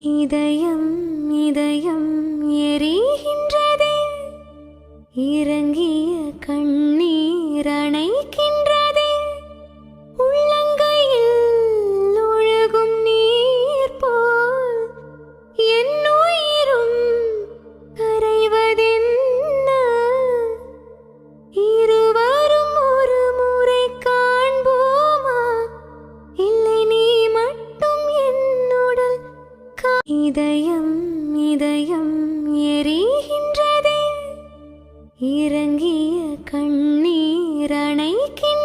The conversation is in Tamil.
இதயம் இதயம் எரிகின்றதே, இறங்கிய கண்ணீர் அணைக்கின்றதே, உள்ளங்கையில் ஒழுகும் நீர் போல் என் உயிரும் கரைவதென்ன. இருவரும் ஒரு முறை காண்போமா, இல்லை நீ மட்டும் என்னுடல். இதயம் இதயம் எரிகின்றதே, இறங்கிய கண்ணீர் அணைக்கின்றதே.